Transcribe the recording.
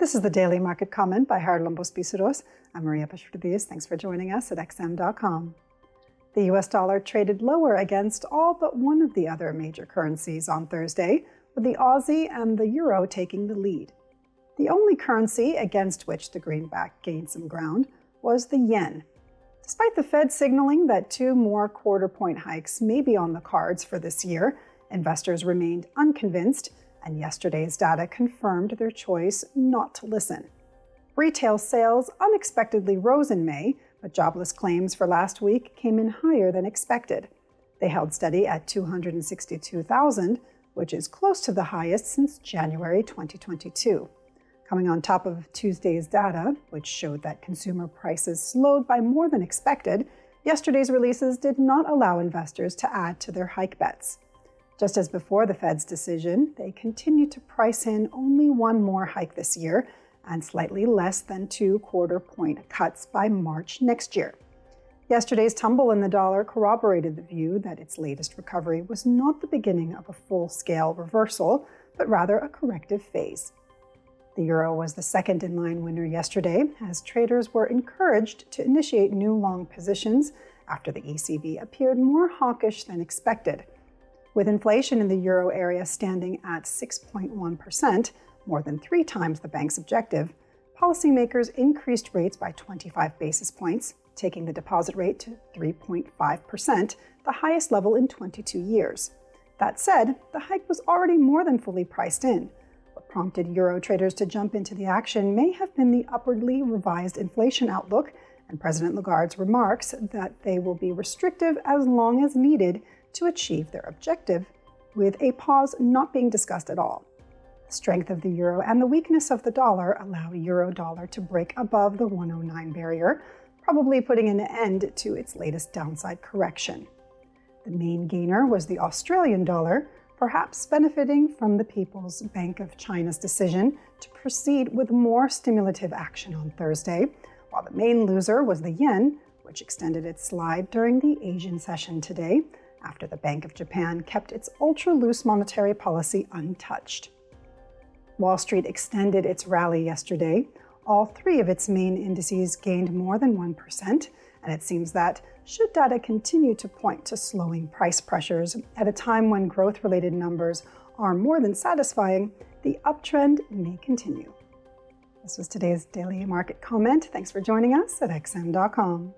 This is the Daily Market Comment by Harlambos Bisuros. I'm Maria Pashurdiz. Thanks for joining us at xm.com. The US dollar traded lower against all but one of the other major currencies on Thursday, with the Aussie and the Euro taking the lead. The only currency against which the greenback gained some ground was the yen. Despite the Fed signaling that 2 more quarter-point hikes may be on the cards for this year, investors remained unconvinced, and yesterday's data confirmed their choice not to listen. Retail sales unexpectedly rose in May, but jobless claims for last week came in higher than expected. They held steady at 262,000, which is close to the highest since January 2022. Coming on top of Tuesday's data, which showed that consumer prices slowed by more than expected, yesterday's releases did not allow investors to add to their hike bets. Just as before the Fed's decision, they continue to price in only one more hike this year and slightly less than 2 quarter-point cuts by March next year. Yesterday's tumble in the dollar corroborated the view that its latest recovery was not the beginning of a full-scale reversal, but rather a corrective phase. The euro was the second in-line winner yesterday, as traders were encouraged to initiate new long positions after the ECB appeared more hawkish than expected. With inflation in the euro area standing at 6.1%, more than 3 times the bank's objective, policymakers increased rates by 25 basis points, taking the deposit rate to 3.5%, the highest level in 22 years. That said, the hike was already more than fully priced in. What prompted euro traders to jump into the action may have been the upwardly revised inflation outlook and President Lagarde's remarks that they will be restrictive as long as needed to achieve their objective, with a pause not being discussed at all. The strength of the euro and the weakness of the dollar allow euro-dollar to break above the 109 barrier, probably putting an end to its latest downside correction. The main gainer was the Australian dollar, perhaps benefiting from the People's Bank of China's decision to proceed with more stimulative action on Thursday, while the main loser was the yen, which extended its slide during the Asian session today, after the Bank of Japan kept its ultra-loose monetary policy untouched. Wall Street extended its rally yesterday. All 3 of its main indices gained more than 1%, and it seems that, should data continue to point to slowing price pressures at a time when growth-related numbers are more than satisfying, the uptrend may continue. This was today's Daily Market Comment. Thanks for joining us at xm.com.